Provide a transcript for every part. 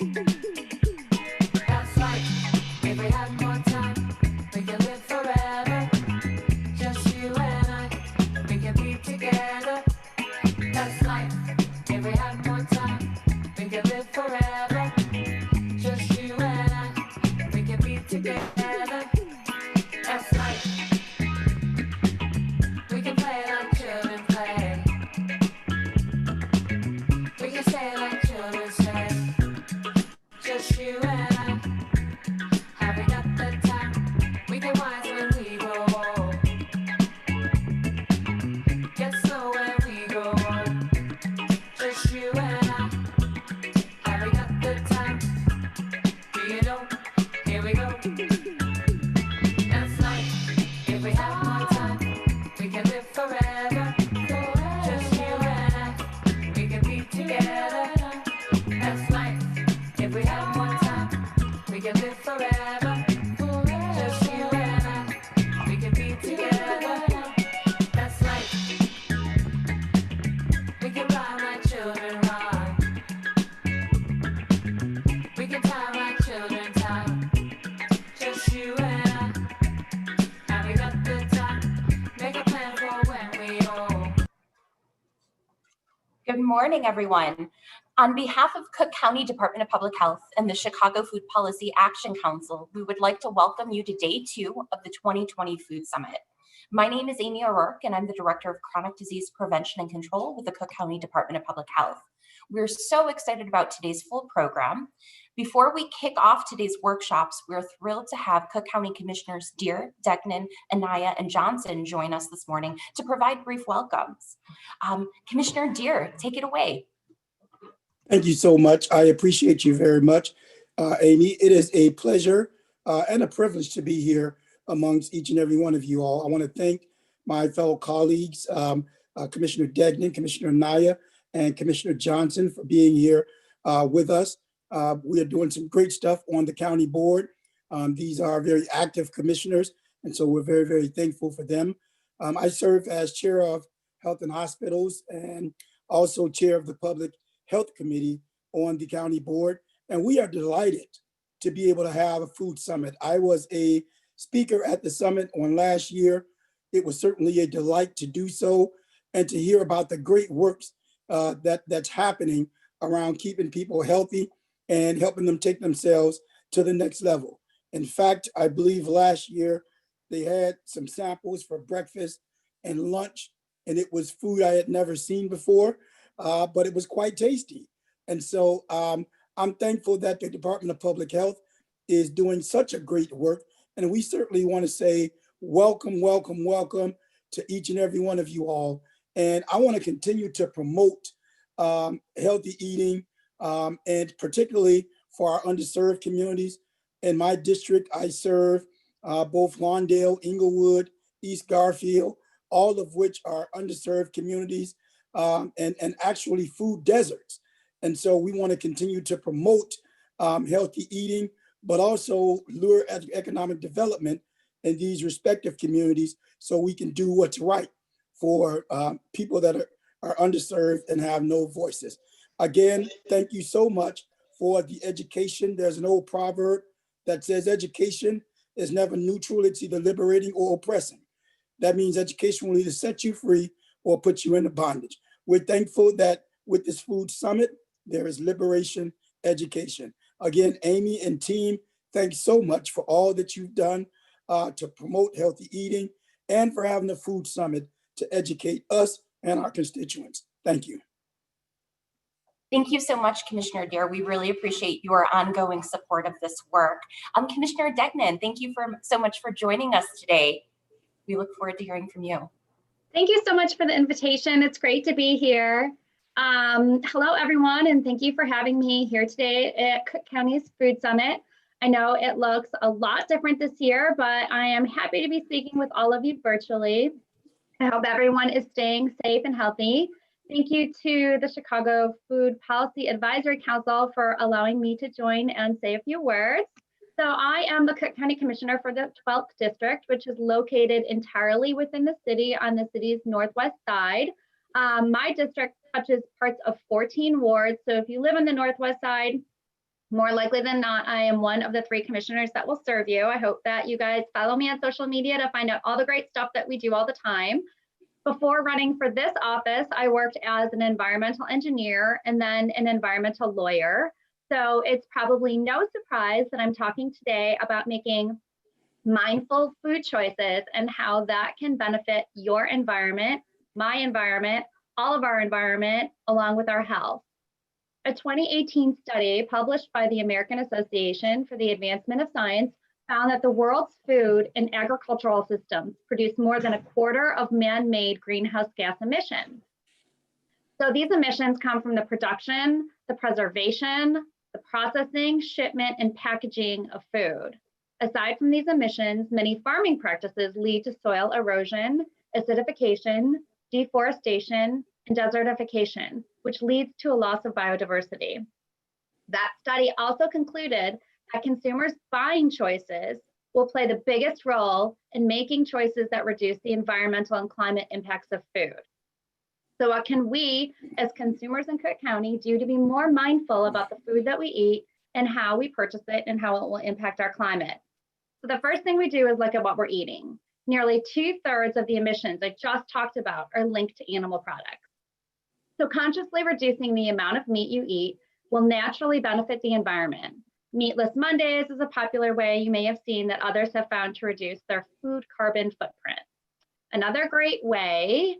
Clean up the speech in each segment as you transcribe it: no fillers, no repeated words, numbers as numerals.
That's like if we had more time, we could live forever. Just you and I, we could be together. That's life. If we had more time, we could live forever. Just you and I, we could be together. That's life. We can play like children play. We can say like children say. Just you and I, having up the time. We get wise when we grow old. Get slow when we grow old. Just you and I, having up the time. Do you know? Here we go. That's life. If we have more time, we can live forever. Just you and I, we can be together. That's life. If we have more time, we can live forever. Just you and I, we can be together. That's life. We can rhyme like children rhyme. We can time like children time. Just you and I, having up the time. Make a plan for when we old. Good morning, everyone. On behalf of Cook County Department of Public Health and the Chicago Food Policy Action Council, we would like to welcome you to Day 2 of the 2020 Food Summit. My name is Amy O'Rourke, and I'm the Director of Chronic Disease Prevention and Control with the Cook County Department of Public Health. We're so excited about today's full program. Before we kick off today's workshops, we're thrilled to have Cook County Commissioners Deere, Decknan, Anaya, and Johnson join us this morning to provide brief welcomes. Commissioner Deere, take it away. Thank you so much. I appreciate you very much, Amy. It is a pleasure and a privilege to be here amongst each and every one of you all. I want to thank my fellow colleagues, Commissioner Decknan, Commissioner Anaya, and Commissioner Johnson for being here with us. We are doing some great stuff on the county board. These are very active commissioners, and so we're very, very thankful for them. I serve as chair of Health and Hospitals and also chair of the Public Health Committee on the county board, and we are delighted to be able to have a food summit. I was a speaker at the summit on last year. It was certainly a delight to do so and to hear about the great works that's happening around keeping people healthy and helping them take themselves to the next level. In fact, I believe last year they had some samples for breakfast and lunch, and it was food I had never seen before. But it was quite tasty. And so I'm thankful that the Department of Public Health is doing such a great work. And we certainly want to say welcome, welcome, welcome to each and every one of you all. And I want to continue to promote healthy eating, and particularly for our underserved communities. In my district, I serve both Lawndale, Inglewood, East Garfield, all of which are underserved communities. And actually food deserts. And so we want to continue to promote healthy eating, but also lure economic development in these respective communities so we can do what's right for people that are underserved and have no voices. Again, thank you so much for the education. There's an old proverb that says education is never neutral. It's either liberating or oppressing. That means education will either set you free or put you into bondage. We're thankful that with this food summit, there is liberation education. Again, Amy and team, thanks so much for all that you've done to promote healthy eating and for having the food summit to educate us and our constituents. Thank you. Thank you so much, Commissioner Deere. We really appreciate your ongoing support of this work. Commissioner Decknan, thank you so much for joining us today. We look forward to hearing from you. Thank you so much for the invitation. It's great to be here. Hello, everyone, and thank you for having me here today at Cook County's Food Summit. I know it looks a lot different this year, but I am happy to be speaking with all of you virtually. I hope everyone is staying safe and healthy. Thank you to the Chicago Food Policy Advisory Council for allowing me to join and say a few words. So I am the Cook County Commissioner for the 12th District, which is located entirely within the city on the city's northwest side. My district touches parts of 14 wards. So if you live on the northwest side, More likely than not, I am one of the 3 commissioners that will serve you. I hope that you guys follow me on social media to find out all the great stuff that we do all the time. Before running for this office, I worked as an environmental engineer and then an environmental lawyer. So it's probably no surprise that I'm talking today about making mindful food choices and how that can benefit your environment, my environment, all of our environment, along with our health. A 2018 study published by the American Association for the Advancement of Science found that the world's food and agricultural systems produce more than a quarter of man-made greenhouse gas emissions. So these emissions come from the production, the preservation, the processing, shipment, and packaging of food. Aside from these emissions, many farming practices lead to soil erosion, acidification, deforestation, and desertification, which leads to a loss of biodiversity. That study also concluded that consumers' buying choices will play the biggest role in making choices that reduce the environmental and climate impacts of food. So what can we as consumers in Cook County do to be more mindful about the food that we eat and how we purchase it and how it will impact our climate? So the first thing we do is look at what we're eating. Nearly 2/3 of the emissions I just talked about are linked to animal products. So consciously reducing the amount of meat you eat will naturally benefit the environment. Meatless Mondays is a popular way you may have seen that others have found to reduce their food carbon footprint. Another great way,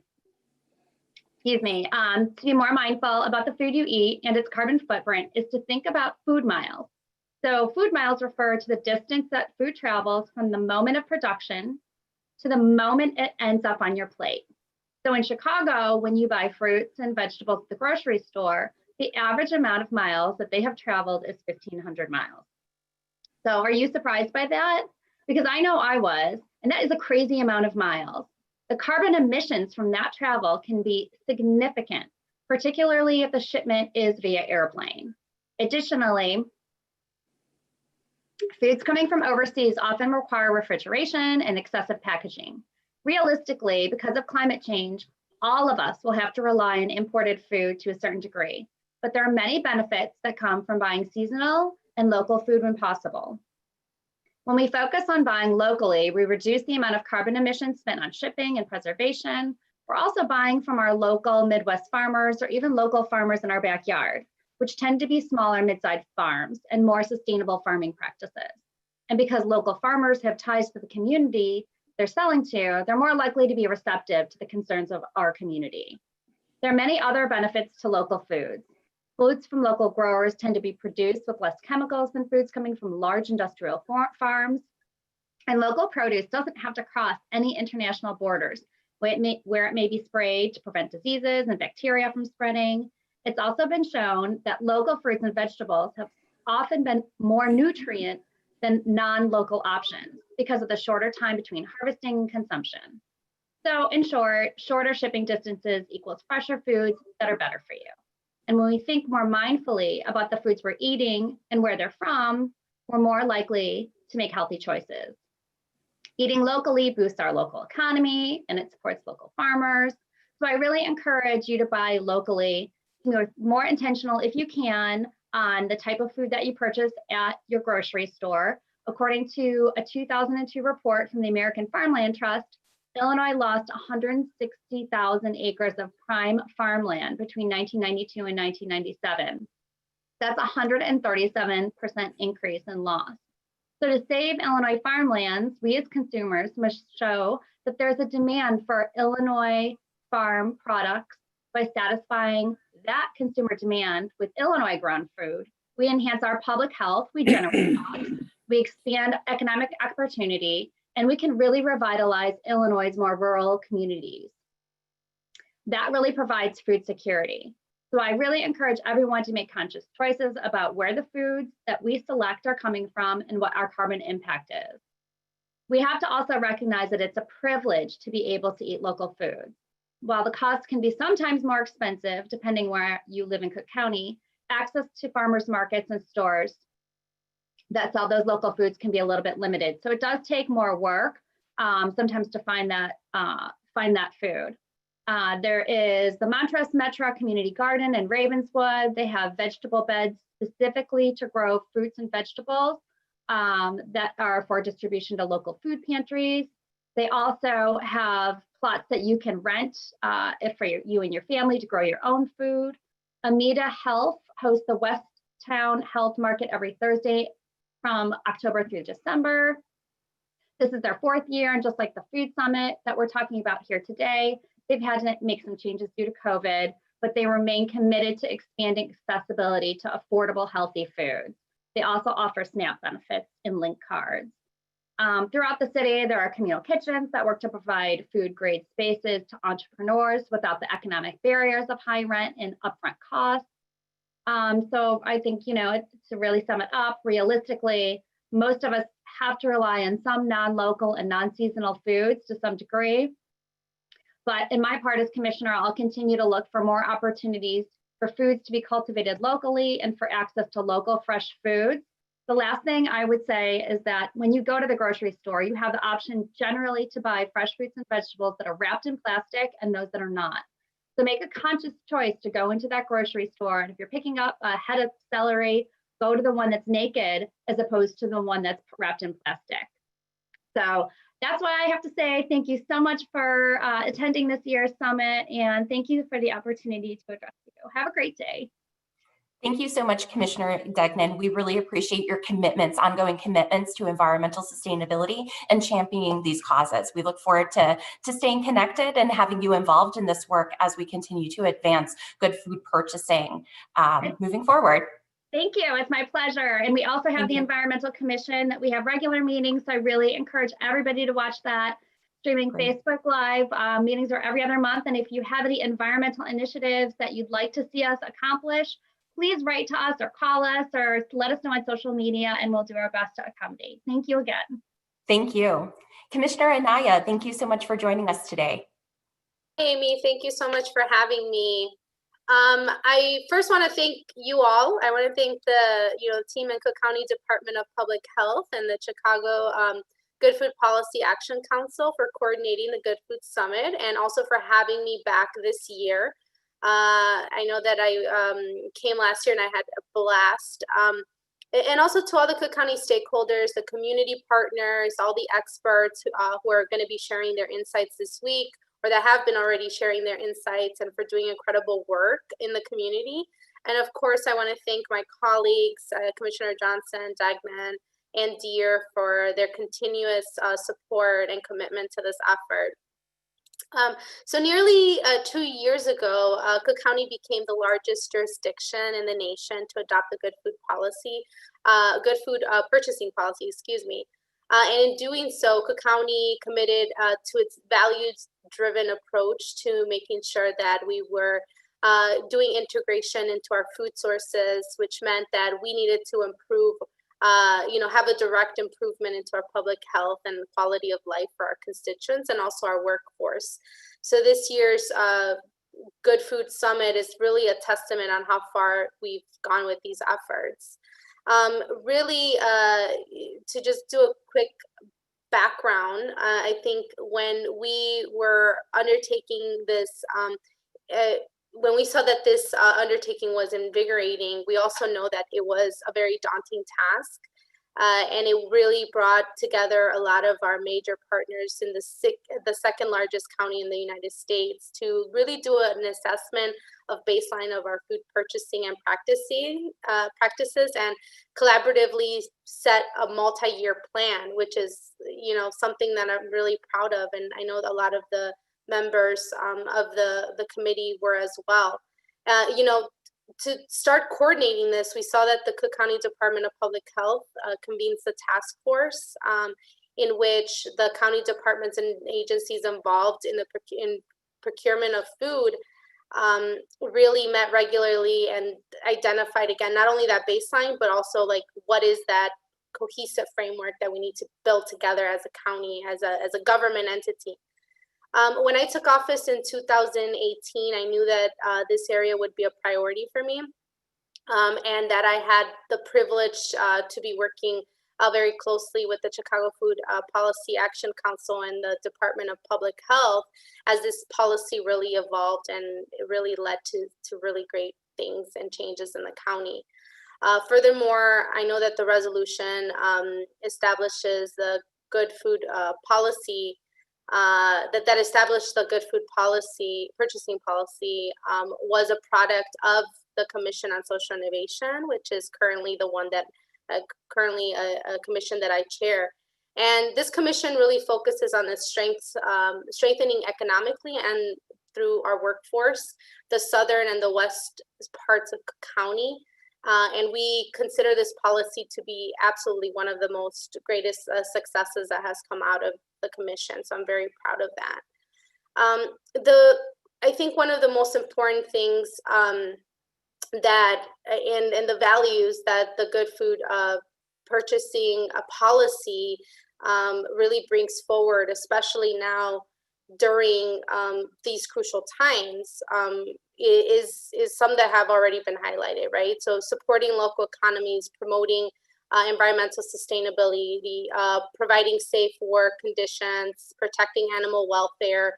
to be more mindful about the food you eat and its carbon footprint is to think about food miles. So food miles refer to the distance that food travels from the moment of production to the moment it ends up on your plate. So in Chicago, when you buy fruits and vegetables at the grocery store, the average amount of miles that they have traveled is 1,500 miles. So are you surprised by that? Because I know I was, and that is a crazy amount of miles. The carbon emissions from that travel can be significant, particularly if the shipment is via airplane. Additionally, foods coming from overseas often require refrigeration and excessive packaging. Realistically, because of climate change, all of us will have to rely on imported food to a certain degree, but there are many benefits that come from buying seasonal and local food when possible. When we focus on buying locally, we reduce the amount of carbon emissions spent on shipping and preservation. We're also buying from our local Midwest farmers or even local farmers in our backyard, which tend to be smaller mid-sized farms and more sustainable farming practices. And because local farmers have ties to the community they're selling to, they're more likely to be receptive to the concerns of our community. There are many other benefits to local foods. Foods from local growers tend to be produced with less chemicals than foods coming from large industrial farms. And local produce doesn't have to cross any international borders where it may be sprayed to prevent diseases and bacteria from spreading. It's also been shown that local fruits and vegetables have often been more nutrient than non-local options because of the shorter time between harvesting and consumption. So in short, shorter shipping distances equals fresher foods that are better for you. And when we think more mindfully about the foods we're eating and where they're from, we're more likely to make healthy choices. Eating locally boosts our local economy and it supports local farmers. So I really encourage you to buy locally, more intentional if you can on the type of food that you purchase at your grocery store. According to a 2002 report from the American Farmland Trust, Illinois lost 160,000 acres of prime farmland between 1992 and 1997. That's a 137% increase in loss. So to save Illinois farmlands, we as consumers must show that there's a demand for Illinois farm products. By satisfying that consumer demand with Illinois grown food, we enhance our public health, we generate jobs, we expand economic opportunity, and we can really revitalize Illinois' more rural communities. That really provides food security. So I really encourage everyone to make conscious choices about where the foods that we select are coming from and what our carbon impact is. We have to also recognize that it's a privilege to be able to eat local food. While the cost can be sometimes more expensive, depending where you live in Cook County, access to farmers markets and stores that sell those local foods can be a little bit limited. So it does take more work sometimes to find that food. There is the Montrose Metro Community Garden in Ravenswood. They have vegetable beds specifically to grow fruits and vegetables that are for distribution to local food pantries. They also have plots that you can rent if for you and your family to grow your own food. Amita Health hosts the West Town Health Market every Thursday from October through December. This is their 4th year, and just like the Food Summit that we're talking about here today, they've had to make some changes due to COVID, but they remain committed to expanding accessibility to affordable, healthy foods. They also offer SNAP benefits in link cards. Throughout the city, there are communal kitchens that work to provide food-grade spaces to entrepreneurs without the economic barriers of high rent and upfront costs. So I think, to really sum it up, realistically, most of us have to rely on some non-local and non-seasonal foods to some degree. But in my part as commissioner, I'll continue to look for more opportunities for foods to be cultivated locally and for access to local fresh foods. The last thing I would say is that when you go to the grocery store, you have the option generally to buy fresh fruits and vegetables that are wrapped in plastic and those that are not. So make a conscious choice to go into that grocery store. And if you're picking up a head of celery, go to the one that's naked as opposed to the one that's wrapped in plastic. So that's why I have to say thank you so much for attending this year's summit, and thank you for the opportunity to address you. Have a great day. Thank you so much, Commissioner Degnan. We really appreciate your commitments, ongoing commitments to environmental sustainability and championing these causes. We look forward to staying connected and having you involved in this work as we continue to advance good food purchasing moving forward. Thank you. It's my pleasure. And we also have the Environmental Commission that we have regular meetings. So I really encourage everybody to watch that. Streaming Facebook Live. Meetings are every other month. And if you have any environmental initiatives that you'd like to see us accomplish, please write to us or call us or let us know on social media, and we'll do our best to accommodate. Thank you again. Thank you. Commissioner Anaya, thank you so much for joining us today. Amy, thank you so much for having me. I first want to thank you all. I want to thank the team in Cook County Department of Public Health and the Chicago Good Food Policy Action Council for coordinating the Good Food Summit, and also for having me back this year. I know that I came last year and I had a blast. And also to all the Cook County stakeholders, the community partners, all the experts who are going to be sharing their insights this week, or that have been already sharing their insights, and for doing incredible work in the community. And of course, I want to thank my colleagues, Commissioner Johnson, Degnan, and Deere for their continuous support and commitment to this effort. So nearly 2 years ago, Cook County became the largest jurisdiction in the nation to adopt the good food policy, good food purchasing policy, excuse me. And in doing so, Cook County committed to its values-driven approach to making sure that we were doing integration into our food sources, which meant that we needed to improve, have a direct improvement into our public health and quality of life for our constituents and also our workforce. So this year's Good Food Summit is really a testament on how far we've gone with these efforts. Really, to just do a quick background, I think when we were undertaking this, when we saw that this undertaking was invigorating, we also know that it was a very daunting task. And it really brought together a lot of our major partners in the second largest county in the United States to really do an assessment of baseline of our food purchasing and practices, and collaboratively set a multi-year plan, which is something that I'm really proud of, and I know that a lot of the members of the committee were as well. To start coordinating this, we saw that the Cook County Department of Public Health convenes the task force in which the county departments and agencies involved in the procurement of food really met regularly and identified, again, not only that baseline, but also like what is that cohesive framework that we need to build together as a county, as a government entity. When I took office in 2018, I knew that this area would be a priority for me, and that I had the privilege to be working very closely with the Chicago Food Policy Action Council and the Department of Public Health as this policy really evolved and it really led to really great things and changes in the county. Furthermore, I know that the resolution establishes the good food policy, that established the good food policy, purchasing policy, was a product of the Commission on Social Innovation, which is currently the one that, currently a commission that I chair. And this commission really focuses on the strengthening economically and through our workforce, the southern and the west parts of County. And we consider this policy to be absolutely one of the most greatest successes that has come out of the commission. So I'm very proud of that. I think one of the most important things that and the values that the good food purchasing policy really brings forward, especially now during these crucial times, is some that have already been highlighted, right? So supporting local economies, promoting environmental sustainability, providing safe work conditions, protecting animal welfare,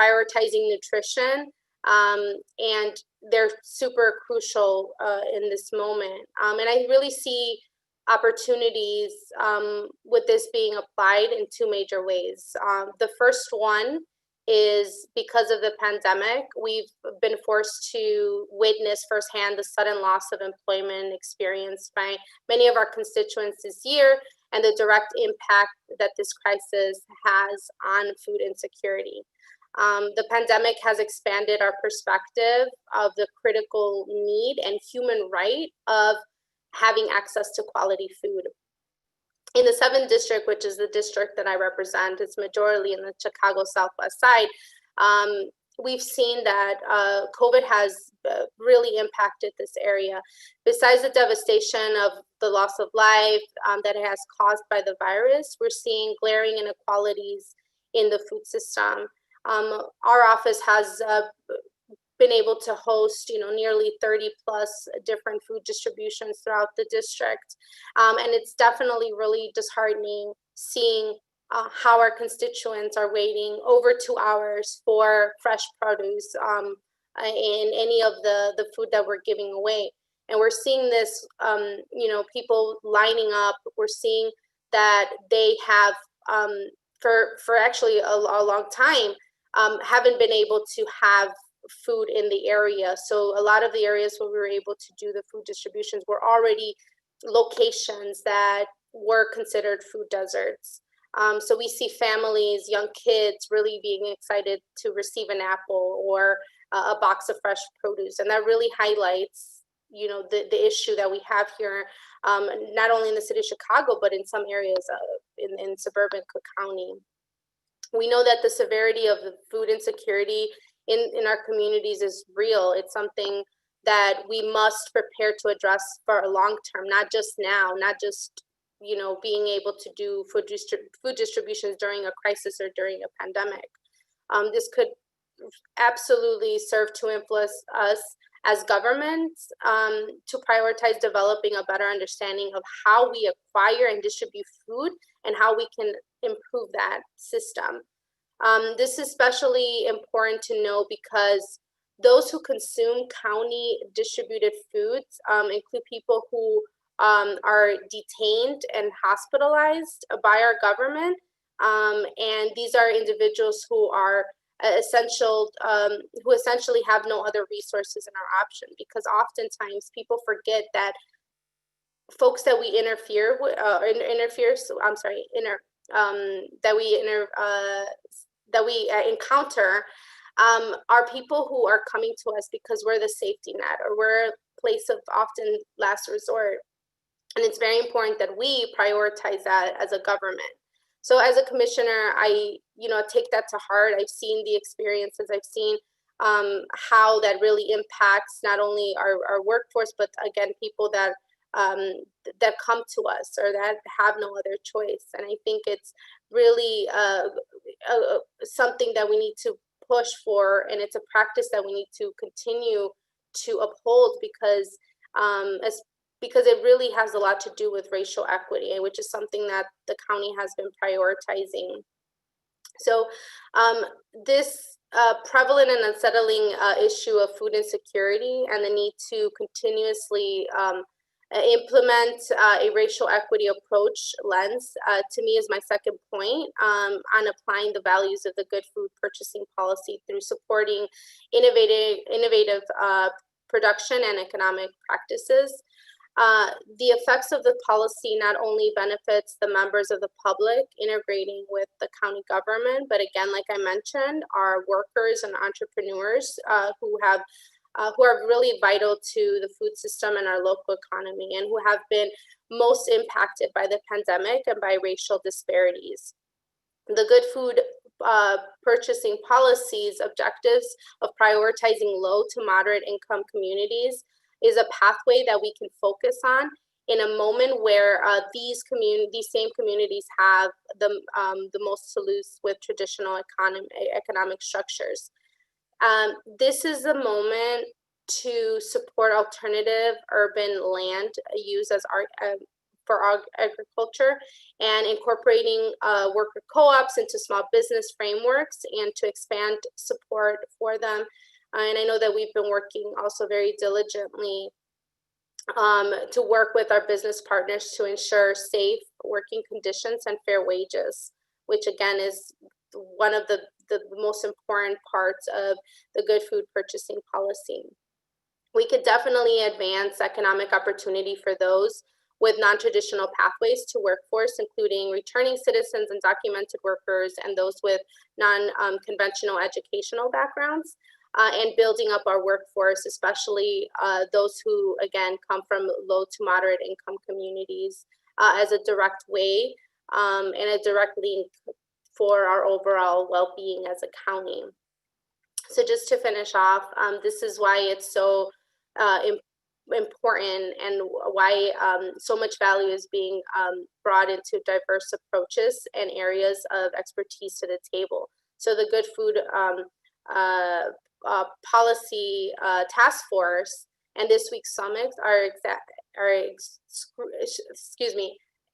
prioritizing nutrition, and they're super crucial in this moment. And I really see opportunities with this being applied in two major ways. The first one is because of the pandemic, we've been forced to witness firsthand the sudden loss of employment experienced by many of our constituents this year and the direct impact that this crisis has on food insecurity. The pandemic has expanded our perspective of the critical need and human right of having access to quality food. In the 7th district, which is the district that I represent, it's majorly in the Chicago Southwest side, we've seen that COVID has really impacted this area. Besides the devastation of the loss of life that it has caused by the virus, we're seeing glaring inequalities in the food system. Our office has been able to host, nearly 30 plus different food distributions throughout the district. And it's definitely really disheartening seeing how our constituents are waiting over 2 hours for fresh produce in any of the food that we're giving away. And we're seeing this, people lining up. We're seeing that they have, for actually a long time, haven't been able to have food in the area. So a lot of the areas where we were able to do the food distributions were already locations that were considered food deserts. So we see families, young kids really being excited to receive an apple or a box of fresh produce. And that really highlights, the issue that we have here, not only in the city of Chicago, but in some areas in suburban Cook County. We know that the severity of the food insecurity in our communities is real. It's something that we must prepare to address for a long term, not just now, not just being able to do food distributions during a crisis or during a pandemic. This could absolutely serve to influence us as governments to prioritize developing a better understanding of how we acquire and distribute food and how we can improve that system. This is especially important to know because those who consume county distributed foods include people who are detained and hospitalized by our government. And these are individuals who are who essentially have no other resources in our option, because oftentimes people forget that folks that we that we encounter are people who are coming to us because we're the safety net or we're a place of often last resort. And it's very important that we prioritize that as a government. So as a commissioner, I take that to heart. I've seen the experiences. I've seen how that really impacts not only our workforce, but again, people that come to us or that have no other choice. And I think it's really something that we need to push for, and it's a practice that we need to continue to uphold because because it really has a lot to do with racial equity, which is something that the county has been prioritizing. So this prevalent and unsettling issue of food insecurity and the need to continuously implement a racial equity approach lens, to me, is my second point on applying the values of the good food purchasing policy through supporting innovative production and economic practices. The effects of the policy not only benefits the members of the public integrating with the county government, but again, like I mentioned, our workers and entrepreneurs who are really vital to the food system and our local economy, and who have been most impacted by the pandemic and by racial disparities. The good food purchasing policy's objectives of prioritizing low to moderate income communities is a pathway that we can focus on in a moment where these same communities have the most to lose with traditional economic structures. This is the moment to support alternative urban land use for agriculture, and incorporating worker co-ops into small business frameworks, and to expand support for them. And I know that we've been working also very diligently to work with our business partners to ensure safe working conditions and fair wages, which again is one of the most important parts of the good food purchasing policy. We could definitely advance economic opportunity for those with non-traditional pathways to workforce, including returning citizens and documented workers, and those with non-conventional educational backgrounds, and building up our workforce, especially those who, again, come from low to moderate income communities, as a direct way and a direct link for our overall well-being as a county. So just to finish off, this is why it's so important, and why so much value is being brought into diverse approaches and areas of expertise to the table. So the Good Food Policy Task Force and this week's summit are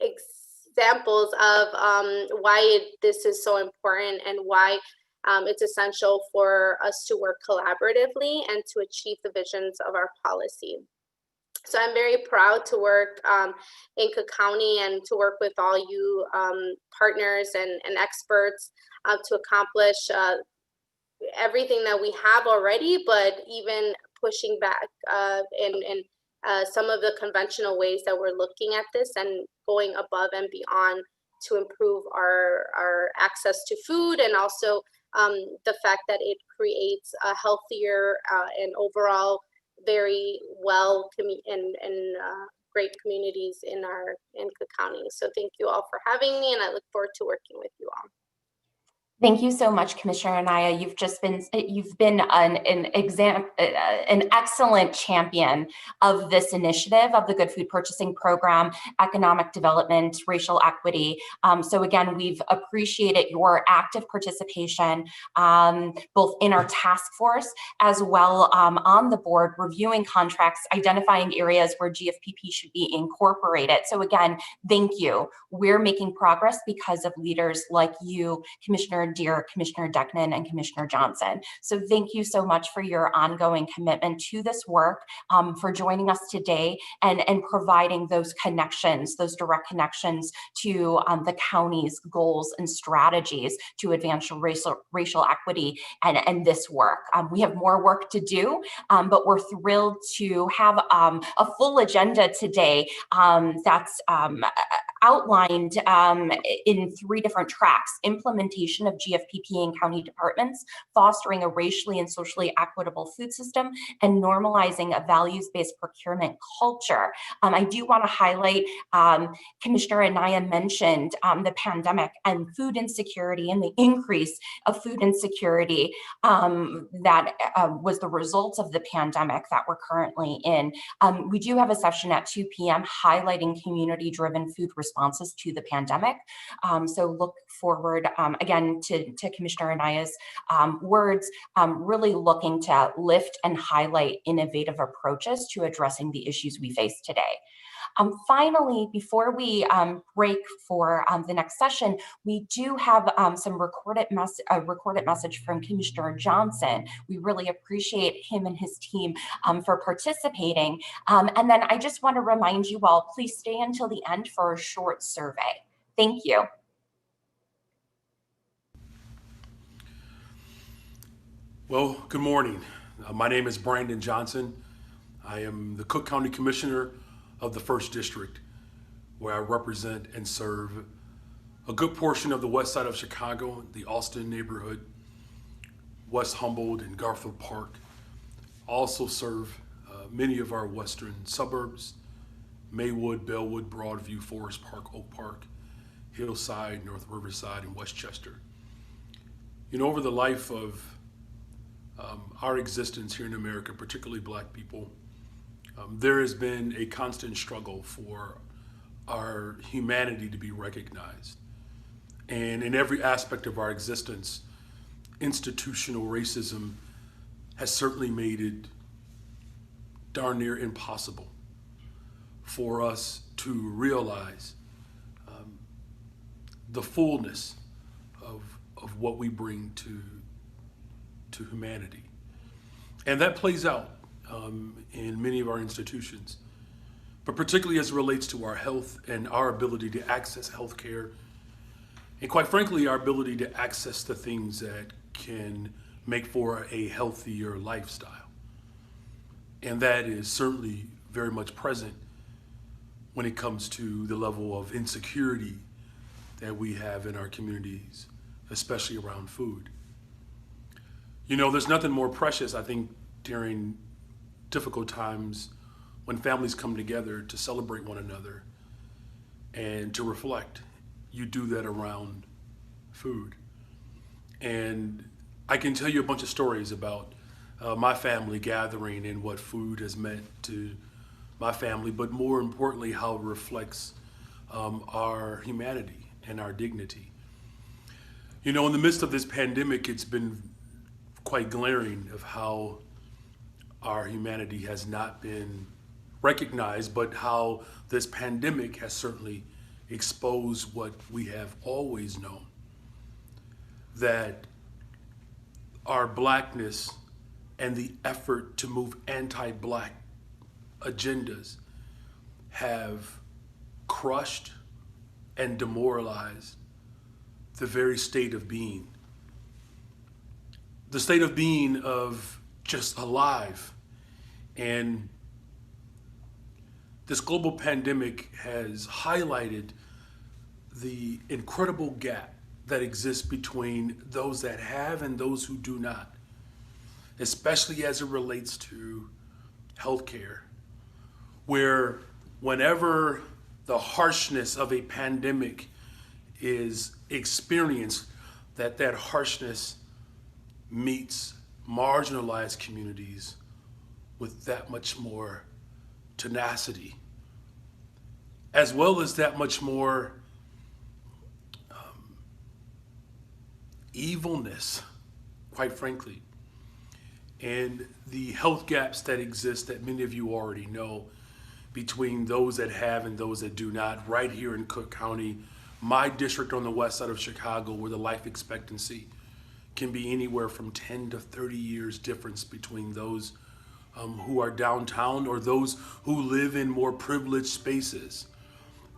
examples of why this is so important, and why it's essential for us to work collaboratively and to achieve the visions of our policy. So I'm very proud to work in Cook County and to work with all you partners and experts to accomplish everything that we have already, but even pushing back in some of the conventional ways that we're looking at this, and going above and beyond to improve our access to food, and also the fact that it creates a healthier and overall very well and great communities in Cook County. So thank you all for having me, and I look forward to working with you all. Thank you so much, Commissioner Anaya. You've been an excellent champion of this initiative of the Good Food Purchasing Program, economic development, racial equity. So again, we've appreciated your active participation, both in our task force as well on the board, reviewing contracts, identifying areas where GFPP should be incorporated. So again, thank you. We're making progress because of leaders like you, Commissioner Deere, Commissioner Decknan, and Commissioner Johnson. So thank you so much for your ongoing commitment to this work, for joining us today and providing those connections, those direct connections to the county's goals and strategies to advance racial equity and this work. We have more work to do, but we're thrilled to have a full agenda today that's outlined in 3 different tracks: implementation of GFPP in county departments, fostering a racially and socially equitable food system, and normalizing a values-based procurement culture. I do want to highlight, Commissioner Anaya mentioned the pandemic and food insecurity, and the increase of food insecurity that was the result of the pandemic that we're currently in. We do have a session at 2 p.m. highlighting community-driven food responses to the pandemic. So look forward again to Commissioner Anaya's words, really looking to lift and highlight innovative approaches to addressing the issues we face today. Finally, before we break for the next session, we do have some recorded message from Commissioner Johnson. We really appreciate him and his team for participating. And then I just want to remind you all, please stay until the end for a short survey. Thank you. Well, good morning. My name is Brandon Johnson. I am the Cook County Commissioner of the 1st District, where I represent and serve a good portion of the west side of Chicago, the Austin neighborhood, West Humboldt and Garfield Park. I also serve many of our western suburbs, Maywood, Bellwood, Broadview, Forest Park, Oak Park, Hillside, North Riverside, and Westchester. You know, over the life of our existence here in America, particularly Black people, there has been a constant struggle for our humanity to be recognized. And in every aspect of our existence, institutional racism has certainly made it darn near impossible for us to realize the fullness of what we bring to humanity. And that plays out in many of our institutions, but particularly as it relates to our health and our ability to access healthcare, and quite frankly, our ability to access the things that can make for a healthier lifestyle. And that is certainly very much present when it comes to the level of insecurity that we have in our communities, especially around food. You know, there's nothing more precious, I think, during difficult times when families come together to celebrate one another and to reflect. You do that around food. And I can tell you a bunch of stories about my family gathering and what food has meant to my family, but more importantly, how it reflects our humanity and our dignity. You know, in the midst of this pandemic, it's been quite glaring of how our humanity has not been recognized, but how this pandemic has certainly exposed what we have always known, that our Blackness and the effort to move anti-Black agendas have crushed and demoralized the very state of being. The state of being of just alive. And this global pandemic has highlighted the incredible gap that exists between those that have and those who do not, especially as it relates to healthcare, where whenever the harshness of a pandemic is experienced, that harshness meets marginalized communities with that much more tenacity, as well as that much more evilness, quite frankly. And the health gaps that exist that many of you already know between those that have and those that do not, right here in Cook County, my district on the west side of Chicago, where the life expectancy can be anywhere from 10 to 30 years difference between those who are downtown or those who live in more privileged spaces.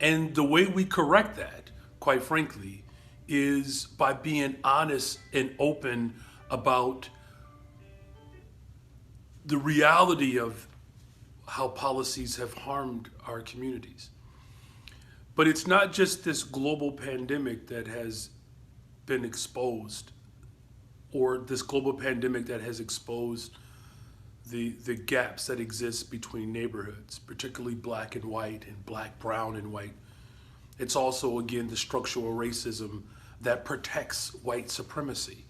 And the way we correct that, quite frankly, is by being honest and open about the reality of how policies have harmed our communities. But it's not just this global pandemic that has been exposed, or this global pandemic that has exposed the gaps that exist between neighborhoods, particularly Black and white and Black, brown and white. It's also, again, the structural racism that protects white supremacy,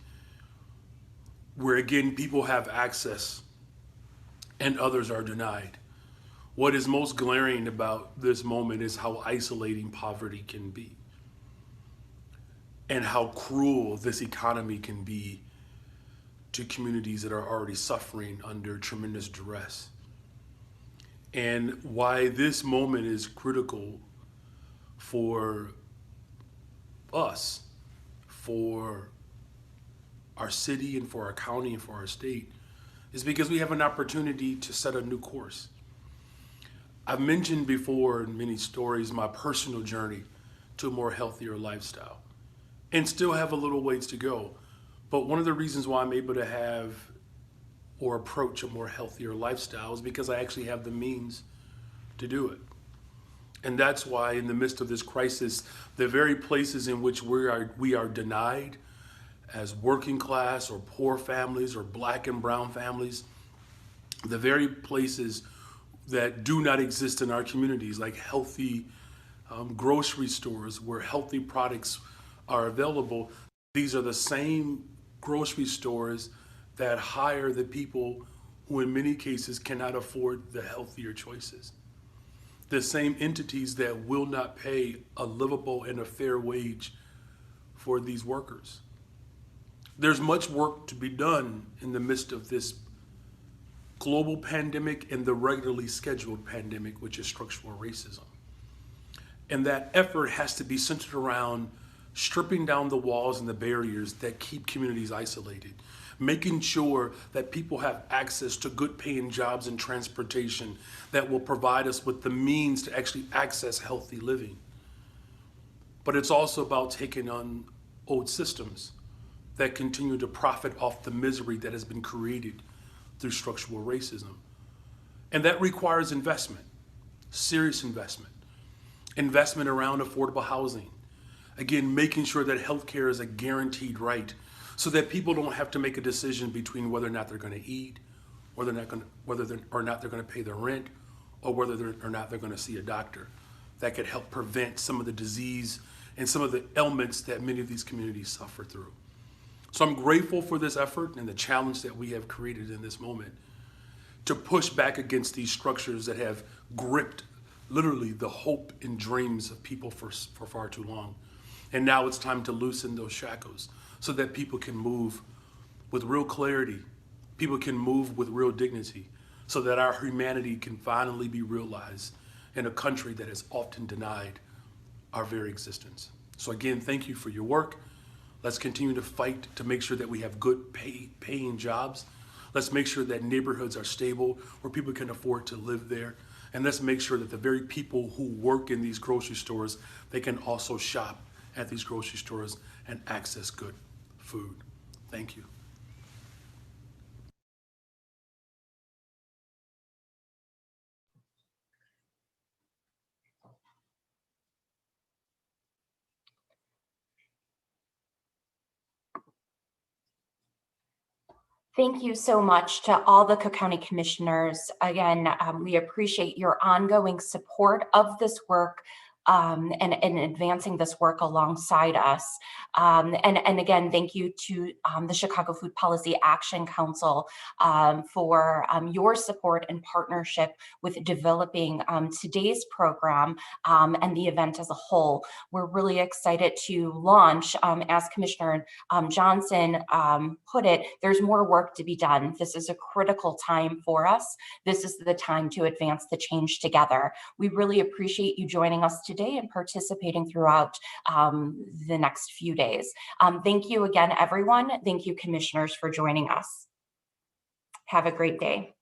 where again, people have access and others are denied. What is most glaring about this moment is how isolating poverty can be and how cruel this economy can be to communities that are already suffering under tremendous duress. and why this moment is critical for us, for our city and for our county and for our state, is because we have an opportunity to set a new course. I've mentioned before in many stories my personal journey to a more healthier lifestyle, and still have a little ways to go. But one of the reasons why I'm able to have or approach a more healthier lifestyle is because I actually have the means to do it. And that's why in the midst of this crisis, the very places in which we are denied as working class or poor families or black and brown families, the very places that do not exist in our communities, like healthy grocery stores where healthy products are available, these are the same grocery stores that hire the people who in many cases cannot afford the healthier choices. The same entities that will not pay a livable and a fair wage for these workers. There's much work to be done in the midst of this global pandemic and the regularly scheduled pandemic, which is structural racism. And that effort has to be centered around stripping down the walls and the barriers that keep communities isolated, making sure that people have access to good paying jobs and transportation that will provide us with the means to actually access healthy living. But it's also about taking on old systems that continue to profit off the misery that has been created through structural racism. And that requires investment, serious investment around affordable housing. Again, making sure that healthcare is a guaranteed right so that people don't have to make a decision between whether or not they're going to eat, whether or not they're going to pay their rent, or whether or not they're going to see a doctor. That could help prevent some of the disease and some of the ailments that many of these communities suffer through. So I'm grateful for this effort and the challenge that we have created in this moment to push back against these structures that have gripped literally the hope and dreams of people for far too long. And now it's time to loosen those shackles so that people can move with real clarity, people can move with real dignity, so that our humanity can finally be realized in a country that has often denied our very existence. So again, thank you for your work. Let's continue to fight to make sure that we have good paying jobs. Let's make sure that neighborhoods are stable where people can afford to live there. And let's make sure that the very people who work in these grocery stores, they can also shop at these grocery stores and access good food. Thank you. Thank you so much to all the Cook County Commissioners. Again, we appreciate your ongoing support of this work and advancing this work alongside us. And again, thank you to the Chicago Food Policy Action Council for your support and partnership with developing today's program and the event as a whole. We're really excited to launch, as Commissioner Johnson put it, there's more work to be done. This is a critical time for us. This is the time to advance the change together. We really appreciate you joining us today and participating throughout the next few days. Thank you again, everyone. Thank you, commissioners, for joining us. Have a great day.